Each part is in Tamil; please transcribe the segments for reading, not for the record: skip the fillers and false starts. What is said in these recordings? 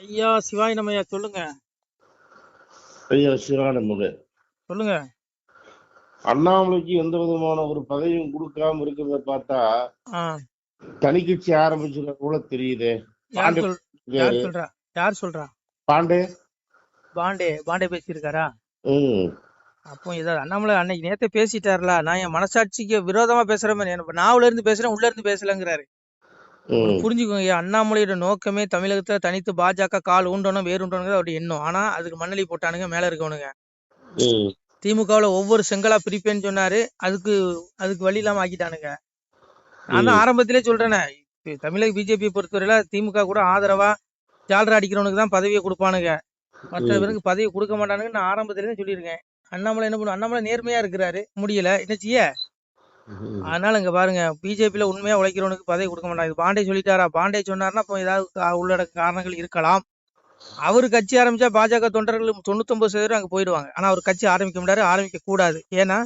ஐயா சிவாய் நம்ம ஐயா சொல்லுங்க. ஐயா சிவானந்தங்க, சொல்லுங்க. அண்ணாமலைக்கு எந்த விதமான ஒரு பதவியும் கொடுக்காம இருக்கிறத பார்த்தா ஆ, தனி கட்சி ஆரம்பிச்சிருக்க கூட தெரியுது. யார் பாண்டே சொல் யார் இருக்காரு. சொல்றா? யார் சொல்றா? பாண்டே. பாண்டே பாண்டே பேசியிருக்காரா? ம். அப்போ ஏதாவது அண்ணாமலை அன்னைக்கு நேத்தே பேசிட்டாருல, நான் என் மனசாட்சிக்கு விரோதமா பேசுற மாதிரி நாவுல இருந்து பேசுறேன், உள்ள இருந்து பேசலங்கிறாரு. ஒண்ணு ம். புரிஞ்சுக்கோங்க ஐயா, அண்ணாமலையோட நோக்கமே தமிழகத்துல தனித்து பாஜக கால் ஊண்டணும் வேறுண்டணும் அவருடைய எண்ணம். ஆனா அதுக்கு மண்ணலி போட்டானுங்க மேல இருக்கவனுங்க. ம். திமுகவுல ஒவ்வொரு செங்கலா பிரிப்பேன்னு சொன்னாரு, அதுக்கு அதுக்கு வழி இல்லாம ஆக்கிட்டானுங்க. நான் தான் ம். ஆரம்பத்திலே சொல்றேனே, தமிழக பிஜேபியை பொறுத்தவரையில திமுக கூட ஆதரவா ஜால்ரா அடிக்கிறவனுக்கு தான் பதவியை கொடுப்பானுங்க, மற்ற ம். பேருக்கு பதவி கொடுக்க மாட்டானுங்கன்னு நான் ஆரம்பத்திலே சொல்லியிருக்கேன். அண்ணாமலை என்ன பண்ணும்? அண்ணாமலை நேர்மையா இருக்கிறாரு, முடியல என்ன செய்ய. ம். அதனால இங்க பாருங்க, பிஜேபியில உண்மையா உழைக்கிறவனுக்கு பதவி கொடுக்க மாட்டாங்க. பாண்டே சொல்லிட்டாரா? பாண்டே சொன்னாருன்னா அப்போ ஏதாவது உள்ளடக்க காரணங்கள் இருக்கலாம். அவரு கட்சி ஆரம்பிச்சா பாஜக தொண்டர்கள் 99% அங்க போயிடுவாங்க. ஆனா அவர் கட்சி ஆரம்பிக்க முடியாது, ஆரம்பிக்க கூடாது. ஏன்னா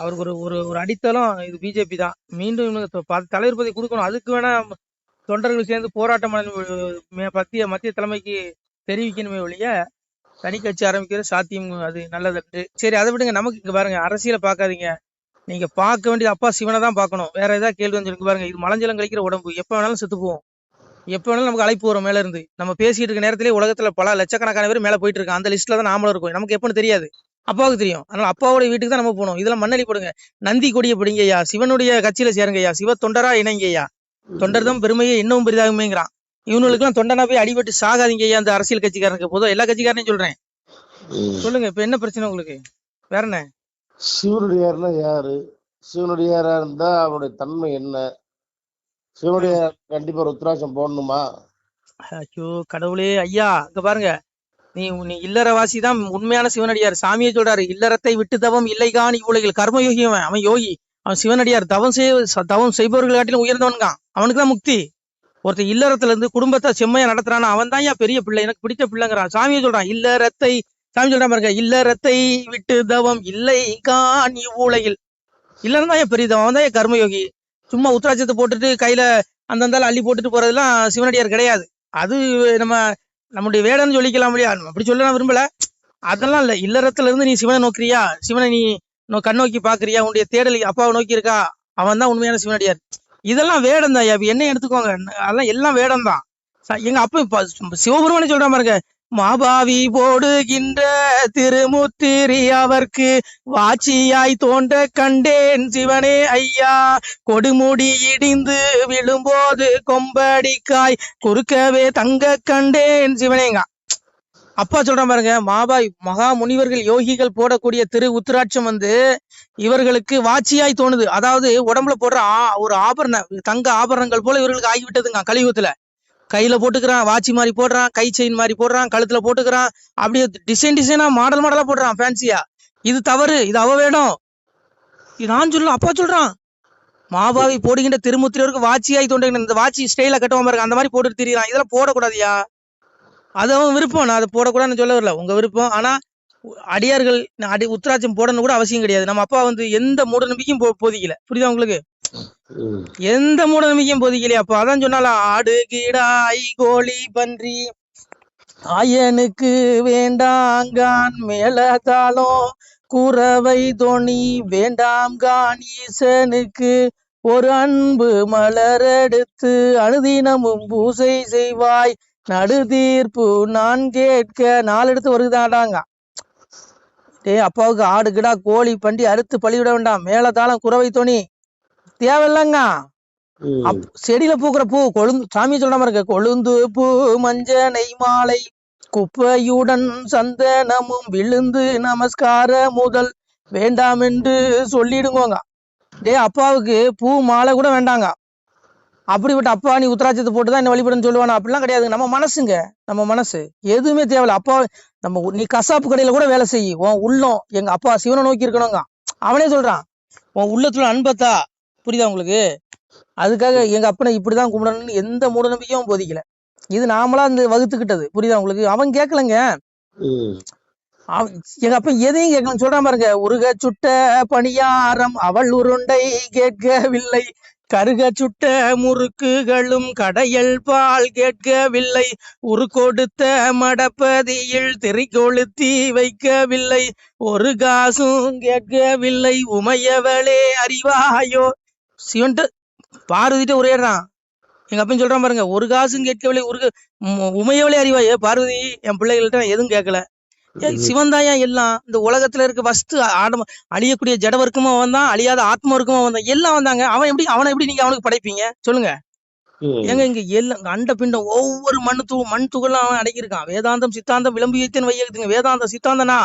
அவருக்கு ஒரு ஒரு ஒரு அடித்தளம் இது பிஜேபி தான். மீண்டும் இவனுக்கு தலைவர் பதவி கொடுக்கணும். அதுக்கு வேணா தொண்டர்கள் சேர்ந்து போராட்டம் மத்திய மத்திய தலைமைக்கு தெரிவிக்கணுமே ஒழிய தனி கட்சி ஆரம்பிக்கிற சாத்தியம் அது நல்லது. சரி, அதை விடுங்க. நமக்கு இங்க பாருங்க, அரசியலை பார்க்காதீங்க. நீங்க பார்க்க வேண்டியது அப்பா சிவனை தான் பார்க்கணும். வேற ஏதாவது கேள்வி வந்து பாருங்க, இது மலஞ்சலம் கழிக்கிற உடம்பு, எப்ப வேணாலும் செத்து போவோம், எப்ப வேணாலும் நமக்கு அழைப்பு வரும் மேல இருந்து. நம்ம பேசிட்டு இருக்க நேரத்திலே உலகத்துல பல லட்சக்கணக்கான பேர் மேல போயிட்டு இருக்காங்க. அந்த லிஸ்ட்ல தான் நாமளும் இருக்கும். நமக்கு எப்பன்னு தெரியாது, அப்பாவுக்கு தெரியும். அதனால அப்பாவோட வீட்டுக்கு தான் நம்ம போகணும். இதெல்லாம் மண்ணலி போடுங்க. நந்தி கொடியை பிடிங்க ஐயா, சிவனுடைய கட்சியில சேருங்க ஐயா, சிவ தொண்டரா இணைங்க ஐயா. தொண்டர் தான் பெருமையை இன்னும் பெரிதாகுமேங்கிறான். இவனுக்கு எல்லாம் தொண்டனா போய் அடிபட்டு சாகாதீங்க ஐயா. அந்த அரசியல் கட்சிக்காரனுக்கு பொதுவாக எல்லா கட்சிக்காரனையும் சொல்றேன். சொல்லுங்க, இப்ப என்ன பிரச்சனை உங்களுக்கு? வேற என்ன? சிவனுடையார்னா யாரு? சிவனுடையாரா இருந்தா அவருடைய தன்மை என்ன? சிவனுடைய கண்டிப்பா ருத்ராட்சம் போடணுமா? ஐயோ கடவுளே ஐயா, இங்க பாருங்க, நீ நீ இல்லறவாசி தான் உண்மையான சிவனடியார். சாமியை சொல்றாரு, இல்லறத்தை விட்டு தவம் இல்லைகான் இவ்வுலகில். கர்மயோகி அவன் யோகி, அவன் சிவனடியார். தவம் செய்பவர்கள் காட்டிலும் உயர்ந்தவன்கான், அவனுக்கு தான் முக்தி. ஒருத்தர் இல்லறத்துல இருந்து குடும்பத்தை செம்மையா நடத்துறானா அவன் தான் பெரிய பிள்ளை, எனக்கு பிடிச்ச பிள்ளைங்கிறான். சாமியை சொல்றான் இல்லறத்தை, சாமி சொல்றான் பாருங்க, இல்லறத்தை விட்டு தவம் இல்லை கான் இவ்வுலகில். இல்லறம் தான் பெரிய தவம், அவன் தான் கர்மயோகி. சும்மா உத்தராட்சத்தை போட்டுட்டு கையில அந்தந்தால அள்ளி போட்டுட்டு போறதெல்லாம் சிவனடியார் கிடையாது. அது நம்ம நம்முடைய வேடன்னு சொல்லிக்கலாம் இல்லையா? அப்படி சொல்ல நான் விரும்பல. அதெல்லாம் இல்ல. இல்லறத்துல இருந்து நீ சிவனை நோக்கிறியா, சிவனை நீ கண் நோக்கி பாக்குறியா, உன்னுடைய தேடல் அப்பாவை நோக்கி இருக்கா, அவன் தான் உண்மையான சிவனடியார். இதெல்லாம் வேடம் தான். என்ன எடுத்துக்கோங்க, அதெல்லாம் எல்லாம் வேடம் தான். எங்க அப்பா சிவபெருமானே சொல்ற பாருங்க, மாபாவி போடுகின்ற திருமுத்திரி அவர்க்கு வாட்சியாய் தோன்ற கண்டேன் சிவனே ஐயா, கொடுமுடி இடிந்து விழும்போது கொம்படிக்காய் குறுக்கவே தங்க கண்டேன் சிவனேங்க. அப்பா சொல்றான் பாருங்க, மாபாய் மகா முனிவர்கள் யோகிகள் போடக்கூடிய திரு உத்திராட்சம் இவர்களுக்கு வாட்சியாய் தோணுது. அதாவது உடம்புல போடுற ஒரு ஆபரணம், தங்க ஆபரணங்கள் போல இவர்களுக்கு ஆகிவிட்டதுங்க. கலியுகத்துல கையில போட்டுக்கிறான், வாட்சி மாதிரி போடுறான், கை செயின் மாதிரி போடுறான், கழுத்துல போட்டுக்கிறான், அப்படியே டிசைனா மாடல் மாடலா போடுறான் ஃபேன்சியா. இது தவறு, இது அவ வேணும். நான் சொல்ல, அப்பா சொல்றான், மாபாவி போடுகின்ற திருமுத்திரருக்கு வாட்சியாய் தோன்றுகின்ற இந்த வாட்சி ஸ்டைல கட்டுவான் பாருங்க, அந்த மாதிரி போட்டுட்டு திரியிறான். இதெல்லாம் போடக்கூடாதியா. அது அவன் விருப்பம், நான் அதை போடக்கூடாதுன்னு சொல்ல வரல, உங்க விருப்பம். ஆனா அடியார்கள் உத்திராட்சம் போடணும் கூட அவசியம் கிடையாது. நம்ம அப்பா எந்த மூட நம்பிக்கையும் போதிக்கல, புரியுதா உங்களுக்கு? எந்த மூட நம்பிக்கையும் போதிக்கலையா? அப்ப அதான் சொன்னால, ஆடு கீடாய் கோழி பன்றி ஆயனுக்கு வேண்டாங்கான் மேலதாளம் குறவை தோணி வேண்டாம்கான் ஈசனுக்கு ஒரு அன்பு மலரெடுத்து அனுதினமும் பூசை செய்வாய் நடு தீர்ப்பு நான் கேட்க. 4 எடுத்து வருதாடாங்க. அப்பாவுக்கு ஆடு கிடா கோழி பண்டி அறுத்து பழிவிட வேண்டாம், மேலதாளம் குறவை தோணி தேவையில்லங்க. செடியில பூக்குற பூ கொழுந்து, சாமி சொல்ற மாதிரி இருக்க, கொழுந்து பூ மஞ்சனை மாலை குப்பையுடன் சந்தனமும் விழுந்து நமஸ்கார முதல் வேண்டாம் என்று சொல்லிடுங்கோங்க. அப்பாவுக்கு பூ மாலை கூட வேண்டாங்க. அப்படிப்பட்ட அப்பா நீ உத்தராட்சத்தை போட்டுதான் என்ன வழிபடுன்னு சொல்லுவானா? அப்படிலாம் கிடையாது. நம்ம மனசுங்க, நம்ம மனசு எதுவுமே தேவையில்ல. அப்பா நீ கசாப்பு கடையில கூட வேலை செய்ய, உன் உள்ளம் எங்க அப்பா சிவனை நோக்கி இருக்கணுங்க. அவனே சொல்றான், உன் உள்ளத்துல அன்பத்தா, புரியுதா உங்களுக்கு? அதுக்காக எங்க அப்பனை இப்படிதான் கும்பிடணும்னு எந்த மூட நம்பிக்கையும் போதிக்கல. இது நாமளா வகுத்துக்கிட்டது, புரியுதா உங்களுக்கு? அவன் கேட்கலங்க. எங்க அப்ப எதையும் கேட்கணும் சொல்றான் பாருங்க, உருக சுட்ட பணியாரம் அவள் உருண்டை கேட்கவில்லை கருக சுட்ட முறுக்குகளும் கடையல் பால் கேட்கவில்லை, உரு கொடுத்த மடப்பதியில் திரி கொளுத்தி வைக்கவில்லை, ஒரு காசும் கேட்கவில்லை, உமையவளே அறிவாயோ. சிவன்ட்டு பார்வதிட்ட உரையாடுறான். எங்க அப்பன் சொல்றான் பாருங்க, ஒரு காசும் கேட்கவில்லை, உமையவளே அறிவாயோ. பார்வதி, என் பிள்ளைகள்ட்ட நான் எதுவும் கேட்கல. சிவன் தாயா எல்லாம். இந்த உலகத்துல இருக்க ஃபர்ஸ்ட் அழியக்கூடிய ஜடவர்க்கமா வந்தான், அழியாத ஆத்மா இருக்குமா வந்தான், எல்லாம் வந்தாங்க. அவனை எப்படி நீங்க அவனுக்கு படைப்பீங்க சொல்லுங்க? ஏங்க இங்க எல்லாம் அண்ட பிண்டம் ஒவ்வொரு மண் துகள்லாம் அவன் அடங்கியிருக்கான். வேதாந்தம் சித்தாந்தம் விளம்பியத்தின் வையத்துங்க. வேதாந்தம் சித்தாந்தனா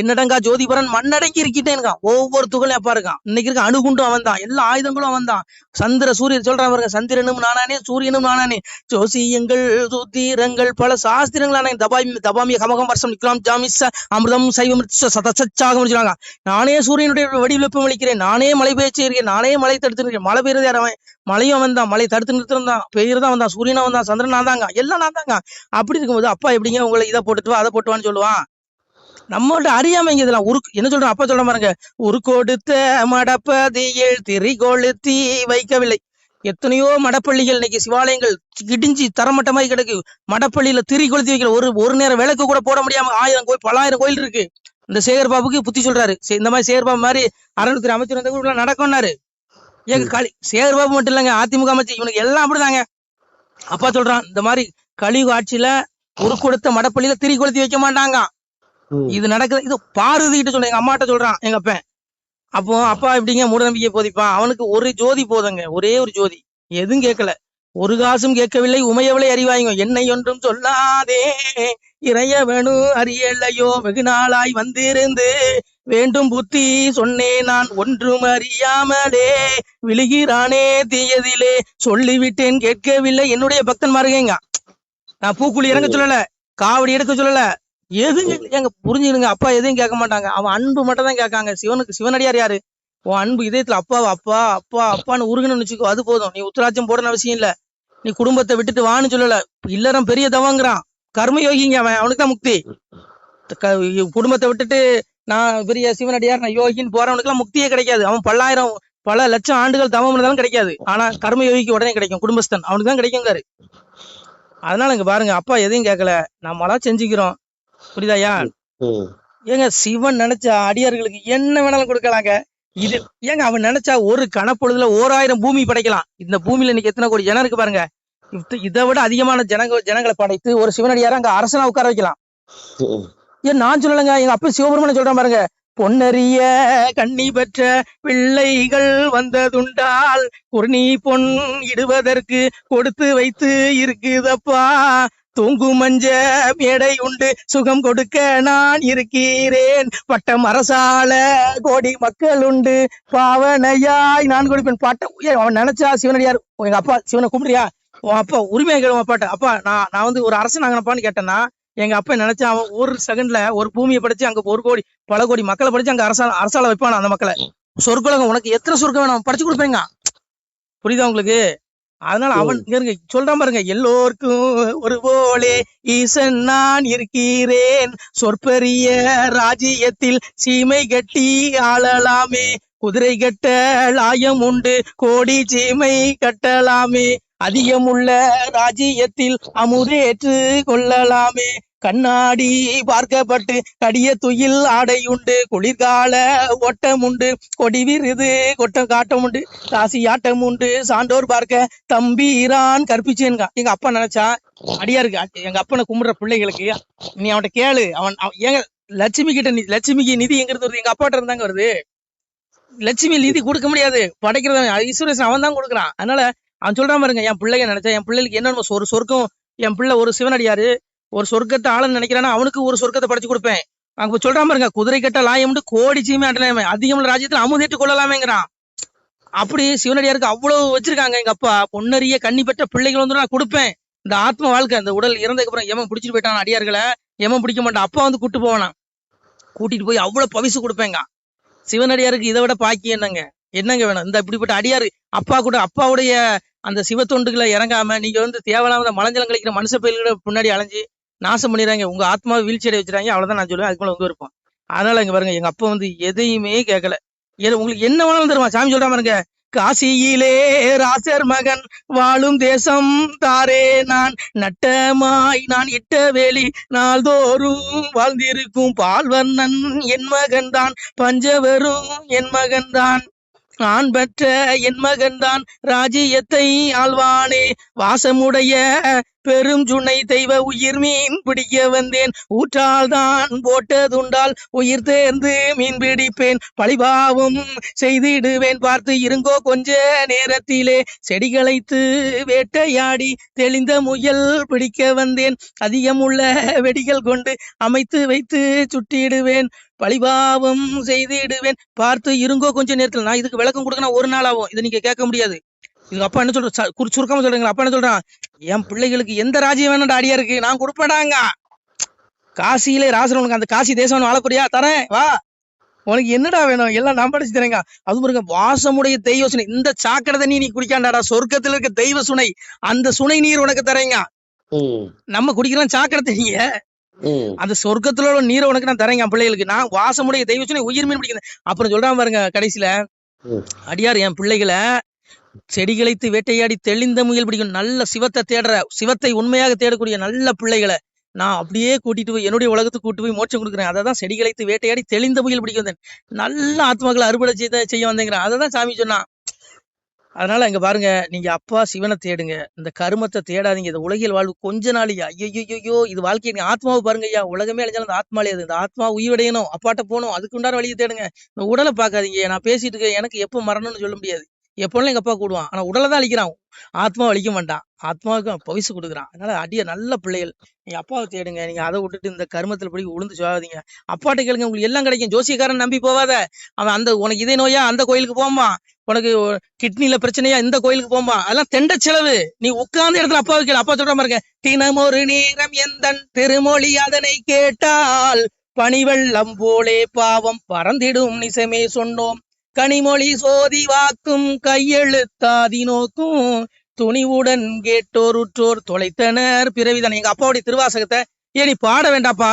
என்னடங்கா ஜோதிபரன் மண்ணடங்கி இருக்கிட்டே இருக்கான். ஒவ்வொரு துகளும் எப்பா இருக்கான். இன்னைக்கு இருக்க அணுகுண்டும் அவன் தான், எல்லா ஆயுதங்களும் அவன் தான். சந்திர சூரியன் சொல்றான் பாருங்க, சந்திரனும் நானானே சூரியனும் நானானே, ஜோசியங்கள் சூத்திரங்கள் பல சாஸ்திரங்களான தபாமிய கமகம் வருஷம் நிக்கலாம் ஜாமிச அமிர்தம் சைவம் சதச்சாக முடிச்சாங்க. நானே சூரியனுடைய வடிவெப்பம் அளிக்கிறேன், நானே மழை பெய்ய இருக்கேன், நானே மழை தடுத்து இருக்கேன். மழை பெய்யறது யார்? அவன். மழையும் அவன் தான், மழை தடுத்து நிறுத்திருந்தான், பெய்யறதான் வந்தான், சூரியனா வந்தான், சந்திரன் நான் தாங்க, எல்லாம் நான் தாங்க. அப்படி இருக்கும்போது அப்பா எப்படிங்க உங்களை இதை போட்டுட்டு வா அதை போட்டுவான்னு சொல்லுவான்? நம்மள்ட்ட அறியாம இதெல்லாம் என்ன சொல்றான்? அப்பா சொல்ற பாருங்க, உரு கொடுத்த மடப்பதியில் திரி கொளுத்தி வைக்கவில்லை. எத்தனையோ மடப்பள்ளிகள் இன்னைக்கு சிவாலயங்கள் இடிஞ்சு தரமட்டமாய் கிடக்கு. மடப்பள்ளியில திரி கொளுத்தி வைக்கல. ஒரு நேரம் விளக்கு கூட போட முடியாம 1000 கோயில் பல்லாயிரம் கோயில் இருக்கு. இந்த சேகர் பாபுக்கு புத்தி சொல்றாரு, இந்த மாதிரி சேகர் பாபு மாதிரி அறநிலையத்துறை அமைச்சர் வந்து நடக்கும்னாரு. சேகர் பாபு மட்டும் இல்லைங்க, அதிமுக அமைச்சர், இவனுக்கு எல்லாம் அப்படிதாங்க. அப்பா சொல்றான், இந்த மாதிரி கலியுக ஆட்சியில ஒரு கொடுத்த மடப்பள்ளியில திரி கொளுத்தி வைக்க மாட்டாங்க. இது நடக்குது. இது பார்வதி கிட்ட சொல்றேன், எங்க அம்மாட்ட சொல்றான் எங்க அப்பன். அப்போ அப்பா எப்படிங்க மூட நம்பிக்கை போதிப்பான்? அவனுக்கு ஒரு ஜோதி போதுங்க, ஒரே ஒரு ஜோதி, எதுவும் கேட்கல. ஒரு காசும் கேட்கவில்லை, உமையவளை அறிவாயுங்க. என்னை ஒன்றும் சொல்லாதே இறையவனு அறியலையோ, வெகு நாளாய் வந்திருந்து வேண்டும் புத்தி சொன்னேன் நான், ஒன்றும் அறியாமலே விழுகிறானே தீயதிலே, சொல்லிவிட்டேன் கேட்கவில்லை. என்னுடைய பக்தன் மாருங்க, நான் பூக்குழி இறங்க சொல்லல, காவடி எடுக்க சொல்லல, எதுவும் எங்க புரிஞ்சுடுங்க. அப்பா எதையும் கேட்க மாட்டாங்க, அவன் அன்பு மட்டும் தான் கேட்காங்க. சிவனடியார் யாரு? உன் அன்பு இதயத்துல அப்பா அப்பா அப்பா அப்பான்னு உருகணும்னு வச்சுக்கோ, அது போதும். நீ உத்தராட்சம் போடணும் அவசியம் இல்ல, நீ குடும்பத்தை விட்டுட்டு வான்னு சொல்லல. இல்லறம் பெரிய தவங்கிறான், கர்மயோகிங்க அவன், அவனுக்கு தான் முக்தி. குடும்பத்தை விட்டுட்டு நான் பெரிய சிவனடியார் நான் யோகின்னு போறவனுக்கு எல்லாம் முக்தியே கிடைக்காது. அவன் பல லட்சம் ஆண்டுகள் தவம் இருந்தாலும் கிடைக்காது. ஆனா கர்மயோகிக்கு உடனே கிடைக்கும், குடும்பஸ்தன் அவனுக்கு தான் கிடைக்குங்காரு. அதனால இங்க பாருங்க, அப்பா எதையும் கேட்கல, நம்மளா செஞ்சுக்கிறோம். புரியுதாயா? ஏங்க சிவன் நினைச்சா அடியார்களுக்கு என்ன வேணாலும் கொடுக்கலாங்க. இது ஏங்க அவன் நினைச்சா ஒரு கணப்பொழுதுல 1000 பூமி படைக்கலாம். இந்த பூமியில இன்னைக்கு எத்தனை கோடி ஜனம் இருக்கு பாருங்க. இதை விட அதிகமான ஜனங்களை படைத்து ஒரு சிவனடியார அங்க அரசனா உட்கார வைக்கலாம். ஏன் நான் சொல்லலைங்க, எங்க அப்பா சிவபெருமான சொல்றேன் பாருங்க, பொன்னறிய கண்ணி பெற்ற பிள்ளைகள் வந்ததுண்டால் குர்ணி பொன் இடுவதற்கு கொடுத்து வைத்து இருக்குதப்பா, தூங்கு மஞ்ச மேடை உண்டு சுகம் கொடுக்க நான் இருக்கிறேன், பட்டம் அரசால கோடி மக்கள் உண்டு பாவனையாய் நான் கொடுப்பேன். அவன் நினைச்சா சிவனடியார், எங்க அப்பா சிவனை கூப்பிடுறியா, உன் அப்பா உரிமையை கேளும் அப்பாட்ட, அப்பா நான் வந்து ஒரு அரசன் ஆகணப்பான்னு கேட்டேன்னா, எங்க அப்பா நினைச்சா அவன் ஒரு செகண்ட்ல ஒரு பூமியை படிச்சு அங்க பல கோடி மக்களை படிச்சு அங்க அரசால வைப்பான அந்த மக்களை. சொர்க்குலகம் உனக்கு எத்தனை சொர்க்கம் வேணும் படிச்சு கொடுப்பேங்க. புரியுதா உங்களுக்கு? அதனால அவன் சொல்றான் பாருங்க, எல்லோருக்கும் ஒரு போலே ஈசன் நான் இருக்கிறேன், சொற்பரிய ராஜ்யத்தில் சீமை கட்டி ஆளலாமே, குதிரை கட்ட லாயம் உண்டு கோடி சீமை கட்டலாமே, அதிகமுள்ள ராஜ்யத்தில் அமுதேற்று கொள்ளலாமே, கண்ணாடி பார்க்கப்பட்டு கடிய துயில் ஆடை உண்டு, குளிர்கால ஓட்டம் உண்டு, கொடி விருது கொட்டம் காட்டம் உண்டு, காசி ஆட்டம் உண்டு, சான்றோர் பார்க்க தம்பீரான் கற்பிச்சேன்கா. எங்க அப்பா நினைச்சா அடியாருக்கு, எங்க அப்பனை கும்பிடுற பிள்ளைகளுக்கு நீ அவன்கிட்ட கேளு, ஏங்க லட்சுமிக்கு நிதி எங்க இருந்து வருது? எங்க அப்பாட்ட இருந்தாங்க வருது. லட்சுமி நிதி கொடுக்க முடியாது, படைக்கிறது ஈஸ்வரேசன் அவன் தான் கொடுக்குறான். அதனால அவன் சொல்றான் பாருங்க, என் பிள்ளைங்க நினைச்சா என் பிள்ளைகளுக்கு என்னென்ன ஒரு சொர்க்கம், என் பிள்ளை ஒரு சிவனடியாரு ஒரு சொர்க்கத்தை ஆளன்னு நினைக்கிறானா அவனுக்கு ஒரு சொர்க்கத்தை படைச்சு கொடுப்பேன். அங்க சொல்றான் பாருங்க, குதிரை கட்ட லாயம்னு கோடி சீமை அடலாமே, அதிகமுள்ள ராஜ்யத்துல அமுதேற்று கொள்ளலாமேங்கிறான். அப்படி சிவனடியாருக்கு அவ்வளவு வச்சிருக்காங்க எங்க அப்பா. பொன்னறிய கண்ணி பெற்ற பிள்ளைகள் வந்து நான் கொடுப்பேன். இந்த ஆத்ம வாழ்க்கை, அந்த உடல் இறந்ததுக்கு அப்புறம் எமன் பிடிச்சிட்டு போயிட்டான் அடியார்களை, எமன் பிடிக்க மாட்டான், அப்பா வந்து கூட்டு போவானா, கூட்டிட்டு போய் அவ்வளவு பவிசு கொடுப்பேங்க. சிவனடியாருக்கு இதை விட பாக்கி என்னங்க வேணும்? இந்த இப்படிப்பட்ட அடியாரு அப்பாவுடைய அந்த சிவ தொண்டுகளை இறங்காம நீங்க வந்து தேவையில்லாம மலஞ்சலம் கழிக்கிற மனுஷ பயில்களை முன்னாடி அலைஞ்சு நாசம் பண்ணிடுறாங்க, உங்க ஆத்மாவை வீழ்ச்சி அடைய வச்சிருக்காங்க. அவ்வளவுதான் நான் சொல்லுவேன், அதுக்கு மேல உங்க இருப்போம். அதனால இங்க பாருங்க, எங்க அப்பா வந்து எதையுமே கேட்கல. உங்களுக்கு என்ன வேணாலும் தருவான். சாமி சொல்றாம இருங்க, காசியிலே ராசர் மகன் வாழும் தேசம் தாரே நான் நட்டமாய் நான் இட்ட வேலி நாள்தோறும் வாழ்ந்திருக்கும் பால்வர்ணன் என் மகன்தான் பஞ்சவரும் என் மகன்தான் நான் பெற்ற என் மகன்தான் ராஜ்யத்தை ஆழ்வானே வாசமுடைய பெரும் சுனை தெய்வ உயிர் மீன் பிடிக்க வந்தேன் ஊற்றால் தான் போட்டதுண்டால் உயிர் தேர்ந்து மீன் பிடிப்பேன் பழிபாவும் செய்திடுவேன் பார்த்து இருங்கோ கொஞ்ச நேரத்திலே செடிகளைத்து வேட்டையாடி தெளிந்த முயல் பிடிக்க வந்தேன் அதிகமுள்ள வெடிகள் கொண்டு அமைத்து வைத்து சுட்டிடுவேன் பழிபாவம் செய்திடுவேன் பார்த்து இருங்கோ கொஞ்ச நேரத்தில். நான் இதுக்கு விளக்கம் கொடுக்கணும் ஒரு நாள் ஆகும், இதை நீங்க கேட்க முடியாது. இதுக்கு அப்பா என்ன சொல்ற சுருக்கமா சொல்றீங்களா? அப்பா என்ன சொல்றான், என் பிள்ளைகளுக்கு எந்த ராஜ்யம் வேணும் அடியா இருக்கு நான் கொடுப்பேடாங்க. காசியிலே ராசன் உனக்கு அந்த காசி தேசம் வாழப்படியா தரேன் வா, உனக்கு என்னடா வேணும் எல்லாம் நான் படிச்சு தரேங்க. அது பாருங்க வாசமுடைய தெய்வ சுனை, இந்த சாக்கடை தண்ணி நீ குடிக்காண்டாடா, சொர்க்கத்துல இருக்க தெய்வ சுனை அந்த சுனை நீர் உனக்கு தரேங்க. நம்ம குடிக்கலாம் சாக்கடை தண்ணிய, அந்த சொர்க்கத்துல உள்ள நீரை உனக்கு நான் தரேங்க பிள்ளைகளுக்கு. நான் வாசமுடைய தெய்வ சுனை உயிர் மீன் பிடிக்கிறேன். அப்புறம் சொல்றான் பாருங்க கடைசியில, அடியார் என் பிள்ளைகளை செடிகளைத்து வேட்டையாடி தெளிந்த முயல் பிடிக்கும் நல்ல சிவத்தை தேடுற, சிவத்தை உண்மையாக தேடக்கூடிய நல்ல பிள்ளைகளை நான் அப்படியே கூட்டிட்டு போய் என்னுடைய உலகத்துக்கு கூட்டு போய் மோட்சம் கொடுக்குறேன். அதை தான் செடிகளைத்து வேட்டையாடி தெளிந்த முயல் பிடிக்க வந்தேன், நல்ல ஆத்மாக்களை அறுவடை செய்ய வந்தேங்கிறேன். அதை தான் சாமி சொன்னான். அதனால இங்க பாருங்க, நீங்க அப்பா சிவனை தேடுங்க, இந்த கருமத்தை தேடாதீங்க. இந்த உலகியல் வாழ்வு கொஞ்ச நாளையா, ஐயோ இது வாழ்க்கை. நீங்க ஆத்மாவை பாருங்க ஐயா, உலகமே அழிஞ்சாலும் அந்த ஆத்மாலே அது, இந்த ஆத்மா உயிரடையணும், அப்பாட்ட போகணும், அதுக்கு உண்டான வழியை தேடுங்க. இந்த உடலை பார்க்காதீங்க. நான் பேசிட்டு இருக்கேன், எனக்கு எப்போ மரணம்னு சொல்ல முடியாது, எப்போல்லாம் எங்க அப்பா கூடுவான், ஆனா உடலை தான் அழிக்கிறான், ஆத்மா அழிக்க மாட்டான், ஆத்மாவுக்கு பவிசு கொடுக்குறான். அதனால அடிய நல்ல பிள்ளைகள் நீங்க அப்பாவை தேடுங்க. நீங்க அதை விட்டுட்டு இந்த கருமத்துல போய் உளுந்து சொல்லாதீங்க. அப்பாட்ட கேளுங்க, உங்களுக்கு எல்லாம் கிடைக்கும். ஜோசியக்காரன் நம்பி போவாத, அவன் அந்த உனக்கு இதே நோயா அந்த கோயிலுக்கு போமா, உனக்கு கிட்னில பிரச்சனையா இந்த கோயிலுக்கு போமா, அதெல்லாம் தெண்ட செலவு. நீ உட்கார்ந்த இடத்துல அப்பாவை கேளு. அப்பா சொல்ற பாருங்க, தினமொரு நேரம் எந்தன் திருமொழி அதனை கேட்டால் பனிவெள்ளம் போலே பாவம் பறந்திடும் நிசமே சொன்னோம், கனிமொழி சோதி வாக்கும் கையெழுத்தாதி நோக்கும் துணிவுடன் கேட்டோருற்றோர் தொலைத்தனர் பிறவிதான். எங்க அப்பாவுடைய திருவாசகத்தை நீ பாட வேண்டாப்பா,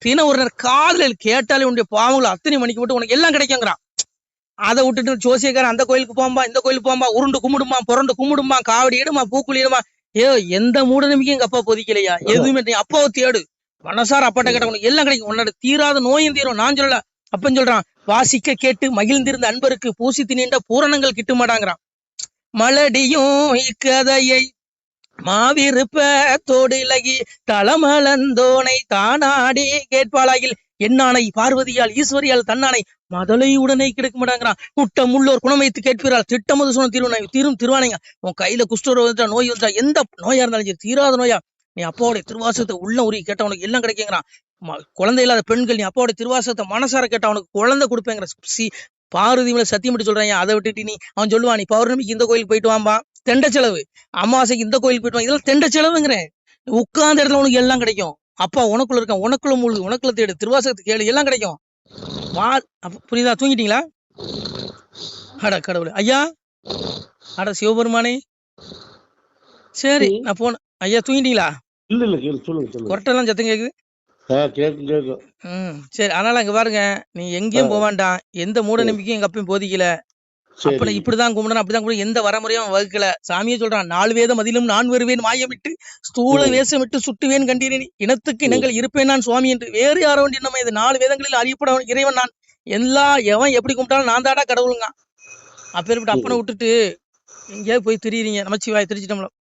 தின ஒரு நேரம் காதலில் கேட்டாலே உன்னுடைய பாவங்களை அத்தனை மணிக்கு விட்டு உனக்கு எல்லாம் கிடைக்குங்கிறான். அதை விட்டுட்டு ஜோசியக்காரன் அந்த கோயிலுக்கு போம்பா இந்த கோயிலுக்கு போம்பா, உருண்டு கும்பிடுமா புரண்டு கும்பிடுமா, காவடி இடுமா பூக்குழி இடுமா, எந்த மூட நம்பிக்கையும் எங்க அப்பா பொதிக்கலையா, எதுவுமே. நீ அப்பாவை தேடு, மனசார அப்பாட்ட கேட்ட உனக்கு எல்லாம் கிடைக்கும். உன்னோட தீராத நோயும் தீரும். நான் சொல்லல, அப்பன்னு சொல்றான், வாசிக்க கேட்டு மகிழ்ந்திருந்த அன்பருக்கு பூசித்து நீண்ட பூரணங்கள் கிட்ட மாட்டாங்கிறான். மலடியும் இக்கதையை மாவிருப்ப தோடிலகி தளமலந்தோனை தானாடி கேட்பாளாகில் என்னானை பார்வதியால் ஈஸ்வரியால் தன்னானை மதலை உடனே கிடைக்க மாட்டாங்கிறான். குட்டம் உள்ளோர் குணம் வைத்து கேட்கிறாள் திட்டமது சொன்ன தீரும் திருவானைங்க. உன் கையில குஷ்டரோகம் வந்துட்டா, நோய் வந்துட்டா, எந்த நோயா இருந்தாலும் சரி, தீராத நோயா, நீ அப்பாவுடைய திருவாசகத்தை உள்ள உருகி கேட்ட உனக்கு எல்லாம் கிடைக்குங்கிறான். குழந்தை இல்லாத பெண்கள் நீ அப்பாவுடைய திருவாசகத்தை மனசார கேட்டா அவனுக்கு குழந்தை கொடுப்பேங்கிற பார்வதி மேல சத்தியம் பண்ணி சொல்றாங்க. அதை விட்டுட்டு நீ அவன் சொல்லுவான், நீ பௌர்ணமிக்கு இந்த கோயிலுக்கு போயிட்டு வாம்பா, தெண்ட செலவு, அமாவாசைக்கு இந்த கோயிலுக்கு போயிட்டு வா, இதெல்லாம் தெண்ட செலவுங்கிறேன். உட்கார்ந்த இடத்துல உனக்கு எல்லாம் கிடைக்கும். அப்பா உனக்குள்ள இருக்கான், உனக்குள்ள மூழ்கு, உனக்குள்ள தேடு, திருவாசகத்தை கேளு, எல்லாம் கிடைக்கும். புரியுதா? தூங்கிட்டீங்களா? அட கடவுளே, ஐயா, அட சிவபெருமானே, சரி நான் போனேன். ஐயா தூங்கிட்டீங்களா? இல்ல இல்ல சொல்லுங்க. கொரட்டெல்லாம் சத்தம் கேக்குது. சரி, அதனால அங்க பாருங்க, நீ எங்கேயும் போவான்டான், எந்த மூட நம்பிக்கையும் எங்க அப்பயும் போதிக்கல. அப்படி இப்படிதான் கும்பிடணும் அப்படிதான் கும்பிட எந்த வரமுறையும் வகுக்கல. சாமியே சொல்றான், 4 வேதம் அதிலும் நான் வருவேன் மாயமிட்டு ஸ்தூல வேஷமிட்டு சுட்டுவேன் கண்டீரேன், இனத்துக்கு இனங்கள் இருப்பேன் நான் சுவாமி என்று. வேறு யாரோ நம்ம இது 4 வேதங்களில் அறியப்பட இறைவன் நான், எவன் எப்படி கும்பிட்டாலும் நான் தாடா கடவுளுங்க. அப்பேற்பட்ட அப்பனை விட்டுட்டு எங்கேயாவது போய் திரியிறீங்க. நமச்சிவாய். திருச்சிட்டம்பலம்.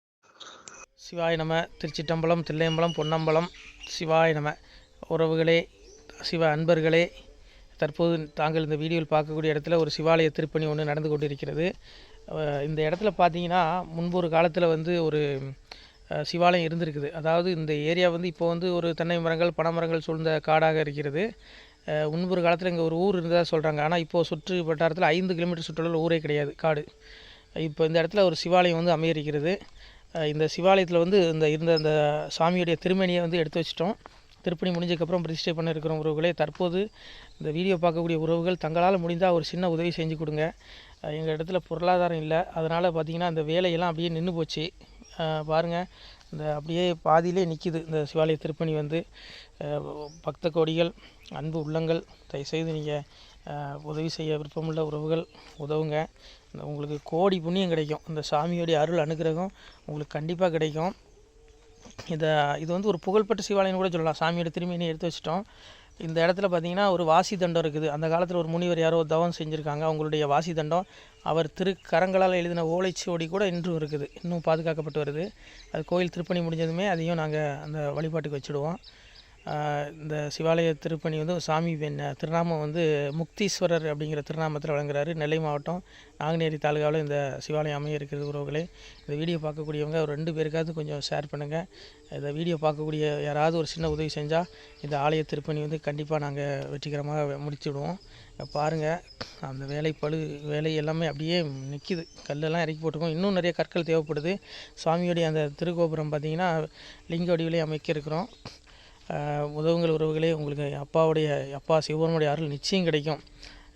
சிவாய நம. திருச்சிட்டம்பலம், தில்லையம்பலம், பொன்னம்பலம். சிவாய நம. உறவுகளே, சிவ அன்பர்களே, தற்போது தாங்கள் இந்த வீடியோவில் பார்க்கக்கூடிய இடத்துல ஒரு சிவாலய திருப்பணி ஒன்று நடந்து கொண்டிருக்கிறது. இந்த இடத்துல பார்த்தீங்கன்னா, முன்பு ஒரு காலத்தில் ஒரு சிவாலயம் இருந்திருக்குது. அதாவது இந்த ஏரியா இப்போ ஒரு தென்னை மரங்கள் பனை மரங்கள் சூழ்ந்த காடாக இருக்கிறது. முன்பு ஒரு காலத்தில் இங்கே ஒரு ஊர் இருந்ததாக சொல்கிறாங்க. ஆனால் இப்போது சுற்று வட்டாரத்தில் 5 கிலோமீட்டர் சுற்றுலா ஊரே கிடையாது, காடு. இப்போ இந்த இடத்துல ஒரு சிவாலயம் அமையிருக்கிறது. இந்த சிவாலயத்தில் இருந்த அந்த சாமியுடைய திருமணியை எடுத்து வச்சிட்டோம். திருப்பணி முடிஞ்சதுக்கப்புறம் பிரதிஷ்டை பண்ண இருக்கிற உறவுகளே, தற்போது இந்த வீடியோ பார்க்கக்கூடிய உறவுகள் தங்களால் முடிந்தால் ஒரு சின்ன உதவி செஞ்சு கொடுங்க. எங்கள் இடத்துல பொருளாதாரம் இல்லை, அதனால் பார்த்திங்கன்னா இந்த வேலையெல்லாம் அப்படியே நின்று போச்சு. பாருங்கள், இந்த அப்படியே பாதியிலே நிற்கிது இந்த சிவாலய திருப்பணி. பக்த கோடிகள், அன்பு உள்ளங்கள், தயவுசெய்து நீங்கள் உதவி செய்ய விருப்பமுள்ள உறவுகள் உதவுங்க. உங்களுக்கு கோடி புண்ணியம் கிடைக்கும். இந்த சாமியோடைய அருள் அனுகிரகம் உங்களுக்கு கண்டிப்பாக கிடைக்கும். இது வந்து ஒரு புகழ்பெற்ற சிவாலயம் கூட சொல்லலாம். சாமியோட திருமேனியை எடுத்து வச்சிட்டோம். இந்த இடத்துல பார்த்திங்கன்னா ஒரு வாசி தண்டம் இருக்குது. அந்த காலத்தில் ஒரு முனிவர் யாரோ தவம் செஞ்சுருக்காங்க. அவங்களுடைய வாசி தண்டம் அவர் திருக்கரங்களால் எழுதின ஓலைச்சுவடி கூட இன்றும் இருக்குது, இன்னும் பாதுகாக்கப்பட்டு வருது. அது கோயில் திருப்பணி முடிஞ்சதுமே அதையும் நாங்கள் அந்த வழிபாட்டுக்கு வச்சுடுவோம். இந்த சிவாலய திருப்பணி வந்து சாமி திருநாமம் வந்து முக்தீஸ்வரர் அப்படிங்கிற திருநாமத்தில் வழங்குறாரு. நெல்லை மாவட்டம் நாங்குநேரி தாலுகாவில் இந்த சிவாலயம் அமைய இருக்கிறது. உறவுகளே, இந்த வீடியோ பார்க்கக்கூடியவங்க ஒரு 2 பேருக்காவது கொஞ்சம் ஷேர் பண்ணுங்கள். இந்த வீடியோ பார்க்கக்கூடிய யாராவது ஒரு சின்ன உதவி செஞ்சால் இந்த ஆலய திருப்பணி வந்து கண்டிப்பாக நாங்கள் வெற்றிகரமாக முடிச்சுடுவோம். பாருங்கள், அந்த வேலை எல்லாமே அப்படியே நிற்கிது. கல்லெல்லாம் இறக்கி போட்டிருக்கோம். இன்னும் நிறைய கற்கள் தேவைப்படுது. சுவாமியோடைய அந்த திருக்கோபுரம் பார்த்திங்கன்னா லிங்க வடிவிலே அமைக்க இருக்கிறோம். உதவுங்கள் உறவுகளே. உங்களுக்கு அப்பா சிவபெருமானுடைய அருள் நிச்சயம் கிடைக்கும்.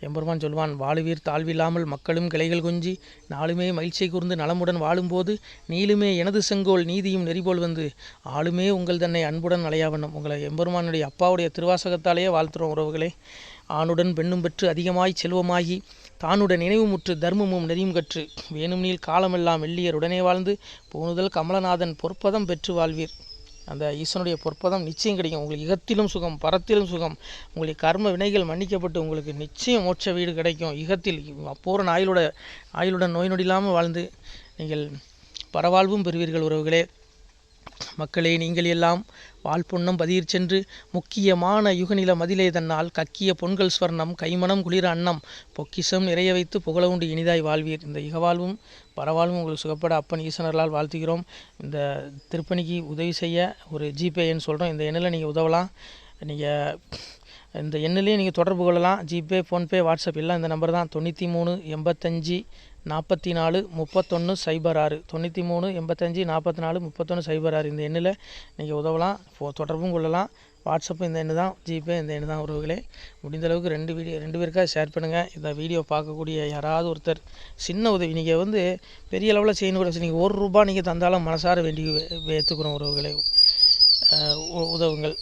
எம்பெருமான் சொல்வான், வாழுவீர் தாழ்வில்லாமல் மக்களும் கிளைகள் கொஞ்சி நாளுமே மகிழ்ச்சியை கூர்ந்து நலமுடன் வாழும்போது நீளுமே எனது செங்கோல் நீதியும் நெறிபோல் வந்து ஆளுமே உங்கள் தன்னை அன்புடன் அலையாவண்ணம். உங்களை எம்பெருமானுடைய அப்பாவுடைய திருவாசகத்தாலேயே வாழ்த்துறோம் உறவுகளே. ஆணுடன் பெண்ணும் பெற்று அதிகமாய் செல்வமாகி தானுடன் நினைவுமுற்று தர்மமும் நெறியும் கற்று வேணும் நீள் காலமெல்லாம் வெள்ளியர் உடனே வாழ்ந்து போனுதல் கமலநாதன் பொற்பதம் பெற்று வாழ்வீர். அந்த ஈசனுடைய பொற்பதம் நிச்சயம் கிடைக்கும். உங்களுக்கு இகத்திலும் சுகம், பரத்திலும் சுகம். உங்களுடைய கர்ம வினைகள் மன்னிக்கப்பட்டு உங்களுக்கு நிச்சயம் மோட்ச வீடு கிடைக்கும். இகத்தில் அப்போரன் ஆயுளுடன் நோய் நொடி இல்லாமல் வாழ்ந்து நீங்கள் பரவாழ்வும் பெறுவீர்கள் உறவுகளே. மக்களே, நீங்கள் எல்லாம் வாழ்பொன்னம் பதியிற் சென்று முக்கியமான யுகநில மதிலே தன்னால் கக்கிய பொன்கள் ஸ்வர்ணம் கைமணம் குளிர அன்னம் பொக்கிஷம் நிறைய வைத்து புகழ உண்டு இனிதாய் வாழ்வீர். இந்த இகவாழ்வும் பரவாழ்வும் உங்களுக்கு சுகப்பட அப்பன் ஈசனர்களால் வாழ்த்துகிறோம். இந்த திருப்பணிக்கு உதவி செய்ய ஒரு ஜிபே எண் சொல்கிறோம். இந்த எண்ணில் நீங்கள் உதவலாம். நீங்கள் இந்த எண்ணிலே நீங்கள் தொடர்பு கொள்ளலாம். ஜிபே, ஃபோன்பே, வாட்ஸ்அப் எல்லாம் இந்த நம்பர் தான். 93 85 44 31 06 93 85 44 31 06. இந்த எண்ணில் நீங்கள் உதவலாம், தொடர்பும் கொள்ளலாம். வாட்ஸ்அப்பும் இந்த எண்ணு தான், ஜிபே இந்த எண்ணு தான் உறவுகளே. முடிந்த அளவுக்கு 2 பேருக்காக ஷேர் பண்ணுங்கள். இந்த வீடியோ பார்க்கக்கூடிய யாராவது ஒருத்தர் சின்ன உதவி, நீங்கள் வந்து பெரிய அளவில் செய்யணும் கூட, நீங்கள் ₹1 நீங்கள் தந்தாலும் மனசார வேண்டி ஏற்றுக்கிறோம் உறவுகளே. உதவுங்கள்.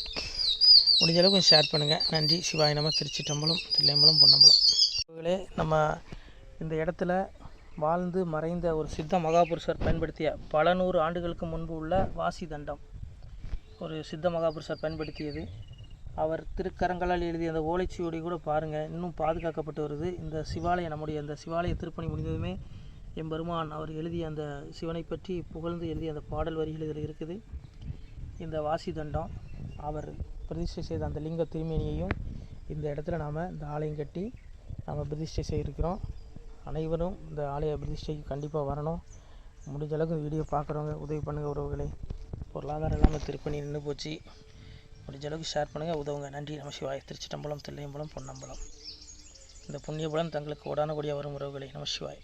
முடிஞ்ச அளவுக்கு கொஞ்சம் ஷேர் பண்ணுங்கள். நன்றி. சிவாய நம. திருச்சிற்றம்பலம், தில்லையம்பலம், பொன்னம்பலம். உறவுகளே, நம்ம இந்த இடத்துல வாழ்ந்து மறைந்த ஒரு சித்த மகாபுருஷர் பயன்படுத்திய பல 100 ஆண்டுகளுக்கு முன்பு உள்ள வாசி தண்டம் ஒரு சித்த மகாபுருஷர் பயன்படுத்தியது. அவர் திருக்கரங்களால் எழுதிய அந்த ஓலைச்சுவடி கூட பாருங்கள், இன்னும் பாதுகாக்கப்பட்டு வருது. இந்த சிவாலயம், நம்முடைய அந்த சிவாலய திருப்பணி முடிந்ததுமே எம்பெருமான் அவர் எழுதிய அந்த சிவனை பற்றி புகழ்ந்து எழுதிய அந்த பாடல் வரிகள் இதில் இருக்குது. இந்த வாசி தண்டம் அவர் பிரதிஷ்டை செய்த அந்த லிங்க திருமேனியையும் இந்த இடத்துல நாம் இந்த ஆலயம் கட்டி நாம் பிரதிஷ்டை செய்திருக்கிறோம். அனைவரும் இந்த ஆலய பிரதிஷ்டைக்கு கண்டிப்பாக வரணும். முடிஞ்ச அளவுக்கு வீடியோ பார்க்குறவங்க உதவி பண்ணுங்கள் உறவுகளே. பொருளாதாரம் இல்லாமல் திருப்பணி நின்று போச்சு. முடிஞ்ச அளவுக்கு ஷேர் பண்ணுங்கள், உதவுங்க. நன்றி. நம சிவாய. திருச்சிற்றம்பலம், தில்லையம்பலம், பொன்னம்பலம். இந்த புண்ணிய பலன் தங்களுக்கு உடானபடியாக வரும் உறவுகளே. நம சிவாய.